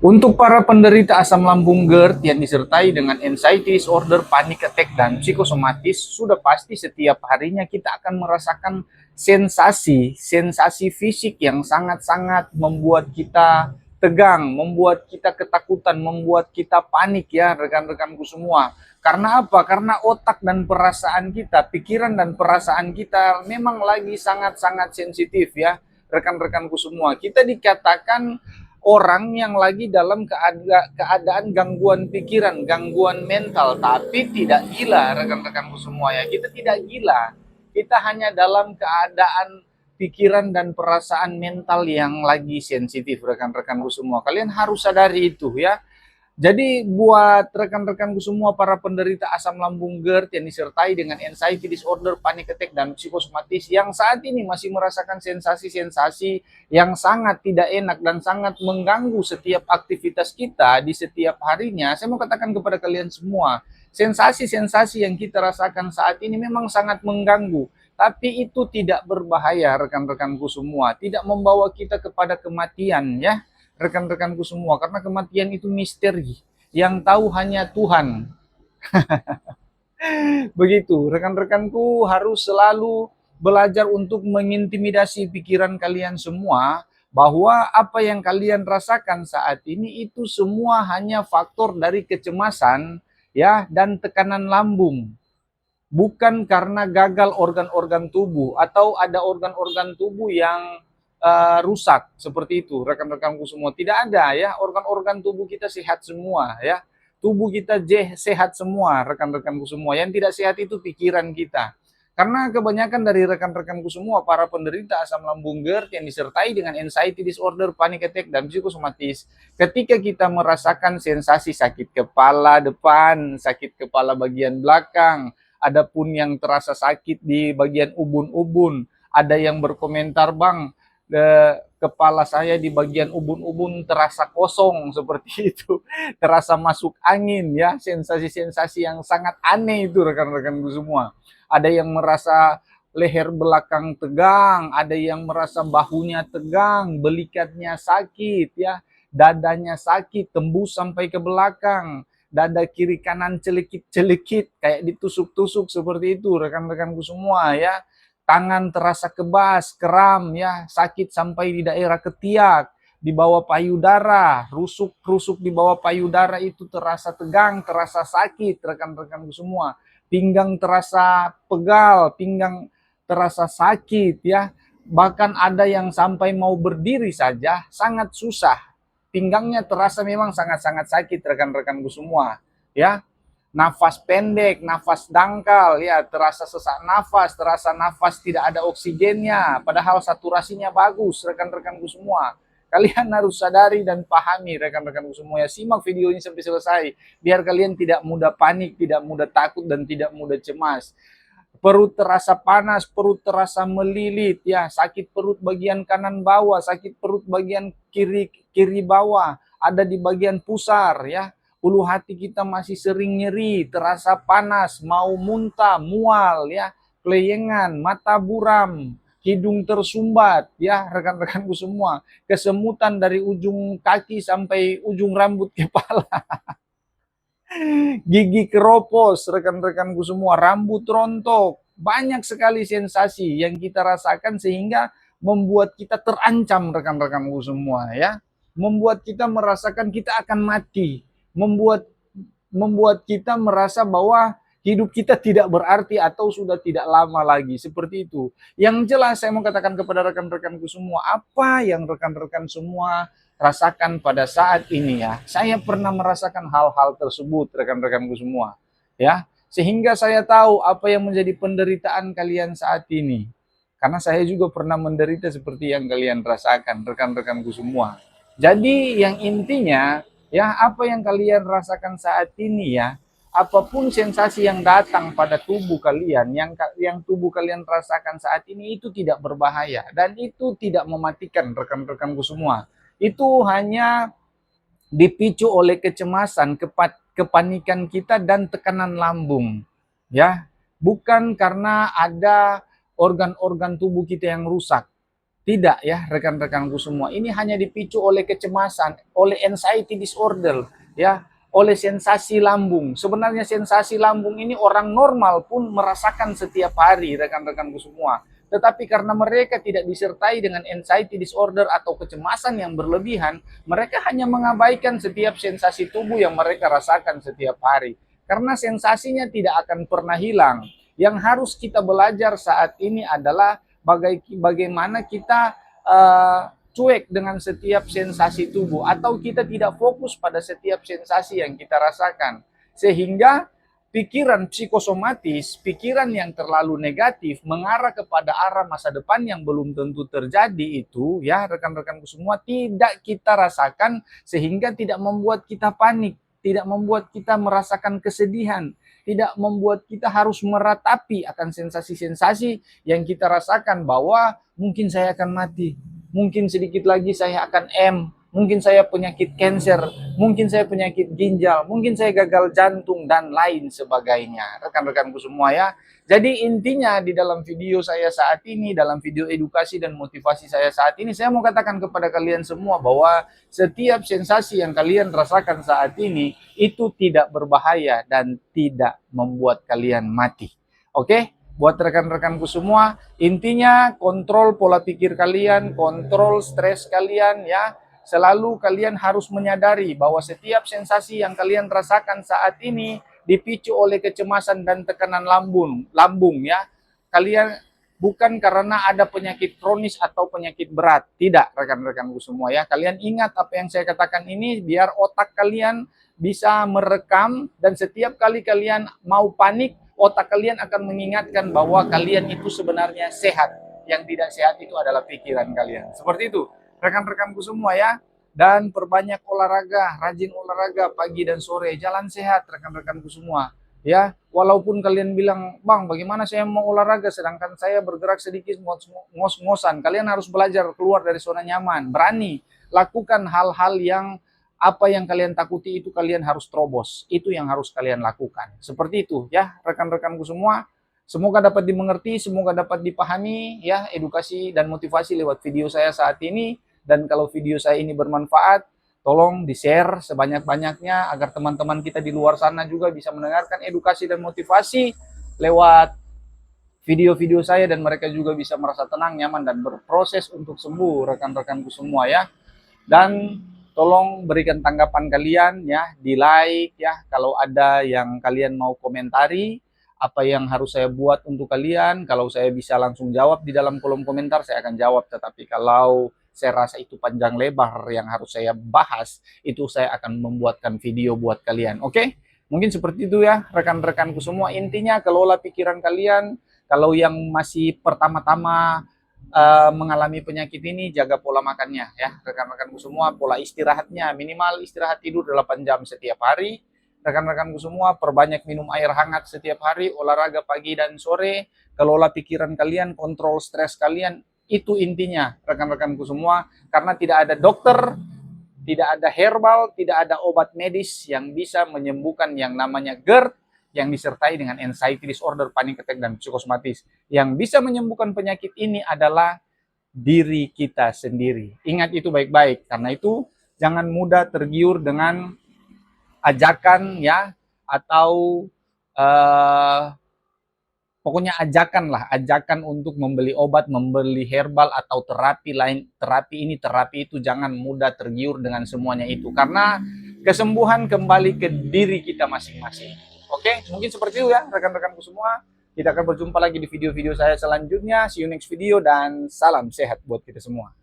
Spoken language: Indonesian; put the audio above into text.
Untuk para penderita asam lambung GERD yang disertai dengan anxiety disorder, panic attack, dan psikosomatis, sudah pasti setiap harinya kita akan merasakan sensasi fisik yang sangat-sangat membuat kita tegang, membuat kita ketakutan, membuat kita panik ya rekan-rekanku semua. Karena apa? Karena otak dan perasaan kita, pikiran dan perasaan kita memang lagi sangat-sangat sensitif ya rekan-rekanku semua. Kita dikatakan orang yang lagi dalam keadaan gangguan pikiran, gangguan mental, tapi tidak gila rekan-rekanku semua ya. Kita tidak gila. Kita hanya dalam keadaan pikiran dan perasaan mental yang lagi sensitif rekan-rekanku semua. Kalian harus sadari itu ya. Jadi buat rekan-rekanku semua para penderita asam lambung GERD yang disertai dengan anxiety disorder, panic attack, dan psikosomatis yang saat ini masih merasakan sensasi-sensasi yang sangat tidak enak dan sangat mengganggu setiap aktivitas kita di setiap harinya, saya mau katakan kepada kalian semua, sensasi-sensasi yang kita rasakan saat ini memang sangat mengganggu, tapi itu tidak berbahaya rekan-rekanku semua, tidak membawa kita kepada kematian ya rekan-rekanku semua, karena kematian itu misteri yang tahu hanya Tuhan. Begitu, rekan-rekanku harus selalu belajar untuk mengintimidasi pikiran kalian semua bahwa apa yang kalian rasakan saat ini itu semua hanya faktor dari kecemasan ya dan tekanan lambung. Bukan karena gagal organ-organ tubuh atau ada organ-organ tubuh yang rusak seperti itu rekan-rekanku semua, tidak ada ya, organ-organ tubuh kita sehat semua ya, tubuh kita sehat semua rekan-rekanku semua, yang tidak sehat itu pikiran kita. Karena kebanyakan dari rekan-rekanku semua para penderita asam lambung GERD yang disertai dengan anxiety disorder, panic attack, dan psikosomatis, ketika kita merasakan sensasi sakit kepala depan, sakit kepala bagian belakang, adapun yang terasa sakit di bagian ubun-ubun, ada yang berkomentar, "Bang, kepala saya di bagian ubun-ubun terasa kosong," seperti itu, terasa masuk angin ya, sensasi-sensasi yang sangat aneh itu rekan-rekanku semua. Ada yang merasa leher belakang tegang, ada yang merasa bahunya tegang, belikatnya sakit ya, dadanya sakit tembus sampai ke belakang, dada kiri kanan celikit-celikit kayak ditusuk-tusuk seperti itu rekan-rekanku semua ya. Tangan terasa kebas, kram ya, sakit sampai di daerah ketiak, di bawah payudara, rusuk-rusuk di bawah payudara itu terasa tegang, terasa sakit rekan-rekanku semua. Pinggang terasa pegal, pinggang terasa sakit ya. Bahkan ada yang sampai mau berdiri saja sangat susah. Pinggangnya terasa memang sangat-sangat sakit rekan-rekanku semua ya. Nafas pendek, nafas dangkal, ya terasa sesak nafas, terasa nafas tidak ada oksigennya, padahal saturasinya bagus, rekan-rekanku semua. Kalian harus sadari dan pahami rekan-rekanku semua ya, simak video ini sampai selesai, biar kalian tidak mudah panik, tidak mudah takut, dan tidak mudah cemas. Perut terasa panas, perut terasa melilit, ya sakit perut bagian kanan bawah, sakit perut bagian kiri bawah, ada di bagian pusar, ya ulu hati kita masih sering nyeri, terasa panas, mau muntah, mual, ya, keleyengan, mata buram, hidung tersumbat, ya, rekan-rekanku semua, kesemutan dari ujung kaki sampai ujung rambut kepala, gigi keropos, rekan-rekanku semua, rambut rontok, banyak sekali sensasi yang kita rasakan sehingga membuat kita terancam rekan-rekanku semua ya, membuat kita merasakan kita akan mati, membuat membuat kita merasa bahwa hidup kita tidak berarti atau sudah tidak lama lagi, seperti itu. Yang jelas saya mau katakan kepada rekan-rekanku semua, apa yang rekan-rekan semua rasakan pada saat ini ya, saya pernah merasakan hal-hal tersebut rekan-rekanku semua ya, sehingga saya tahu apa yang menjadi penderitaan kalian saat ini, karena saya juga pernah menderita seperti yang kalian rasakan rekan-rekanku semua. Jadi yang intinya ya, apa yang kalian rasakan saat ini ya, apapun sensasi yang datang pada tubuh kalian, yang tubuh kalian rasakan saat ini itu tidak berbahaya dan itu tidak mematikan rekan-rekanku semua. Itu hanya dipicu oleh kecemasan, kepanikan kita dan tekanan lambung. Ya, bukan karena ada organ-organ tubuh kita yang rusak. Tidak ya rekan-rekanku semua, ini hanya dipicu oleh kecemasan, oleh anxiety disorder ya, oleh sensasi lambung. Sebenarnya sensasi lambung ini orang normal pun merasakan setiap hari rekan-rekanku semua. Tetapi karena mereka tidak disertai dengan anxiety disorder atau kecemasan yang berlebihan, mereka hanya mengabaikan setiap sensasi tubuh yang mereka rasakan setiap hari. Karena sensasinya tidak akan pernah hilang. Yang harus kita belajar saat ini adalah bagaimana kita cuek dengan setiap sensasi tubuh atau kita tidak fokus pada setiap sensasi yang kita rasakan, sehingga pikiran psikosomatis, pikiran yang terlalu negatif mengarah kepada arah masa depan yang belum tentu terjadi itu ya rekan-rekanku semua tidak kita rasakan, sehingga tidak membuat kita panik, tidak membuat kita merasakan kesedihan, tidak membuat kita harus meratapi akan sensasi-sensasi yang kita rasakan, bahwa mungkin saya akan mati, mungkin sedikit lagi saya akan mungkin saya penyakit cancer, mungkin saya penyakit ginjal, mungkin saya gagal jantung, dan lain sebagainya. Rekan-rekanku semua ya. Jadi intinya di dalam video saya saat ini, dalam video edukasi dan motivasi saya saat ini, saya mau katakan kepada kalian semua bahwa setiap sensasi yang kalian rasakan saat ini itu tidak berbahaya dan tidak membuat kalian mati. Oke? Buat rekan-rekanku semua, intinya kontrol pola pikir kalian, kontrol stres kalian ya. Selalu kalian harus menyadari bahwa setiap sensasi yang kalian rasakan saat ini dipicu oleh kecemasan dan tekanan lambung ya. Kalian bukan karena ada penyakit kronis atau penyakit berat. Tidak, rekan-rekanku semua ya. Kalian ingat apa yang saya katakan ini biar otak kalian bisa merekam, dan setiap kali kalian mau panik, otak kalian akan mengingatkan bahwa kalian itu sebenarnya sehat. Yang tidak sehat itu adalah pikiran kalian. Seperti itu rekan-rekanku semua ya. Dan perbanyak olahraga, rajin olahraga pagi dan sore, jalan sehat rekan-rekanku semua ya. Walaupun kalian bilang, bang bagaimana saya mau olahraga sedangkan saya bergerak sedikit ngos-ngosan, kalian harus belajar keluar dari zona nyaman, berani lakukan hal-hal yang apa yang kalian takuti itu kalian harus terobos, itu yang harus kalian lakukan. Seperti itu ya rekan-rekanku semua. Semoga dapat dimengerti, semoga dapat dipahami ya edukasi dan motivasi lewat video saya saat ini. Dan kalau video saya ini bermanfaat, tolong di-share sebanyak-banyaknya agar teman-teman kita di luar sana juga bisa mendengarkan edukasi dan motivasi lewat video-video saya, dan mereka juga bisa merasa tenang, nyaman, dan berproses untuk sembuh rekan-rekanku semua ya. Dan tolong berikan tanggapan kalian ya, di like ya, kalau ada yang kalian mau komentari apa yang harus saya buat untuk kalian. Kalau saya bisa langsung jawab di dalam kolom komentar, saya akan jawab. Tetapi kalau saya rasa itu panjang lebar yang harus saya bahas, itu saya akan membuatkan video buat kalian. Oke? Mungkin seperti itu ya rekan-rekanku semua. Intinya kelola pikiran kalian. Kalau yang masih pertama-tama mengalami penyakit ini, jaga pola makannya ya rekan-rekanku semua. Pola istirahatnya, minimal istirahat tidur 8 jam setiap hari. Rekan-rekanku semua, perbanyak minum air hangat setiap hari, olahraga pagi dan sore, kelola pikiran kalian, kontrol stres kalian. Itu intinya rekan-rekanku semua, karena tidak ada dokter, tidak ada herbal, tidak ada obat medis yang bisa menyembuhkan yang namanya GERD yang disertai dengan anxiety disorder, panic attack, dan psikosomatis. Yang bisa menyembuhkan penyakit ini adalah diri kita sendiri. Ingat itu baik-baik. Karena itu jangan mudah tergiur dengan ajakan ya, atau pokoknya ajakan untuk membeli obat, membeli herbal atau terapi lain, terapi itu, jangan mudah tergiur dengan semuanya itu, karena kesembuhan kembali ke diri kita masing-masing. Oke, mungkin seperti itu ya rekan-rekanku semua. Kita akan berjumpa lagi di video-video saya selanjutnya. See you next video dan salam sehat buat kita semua.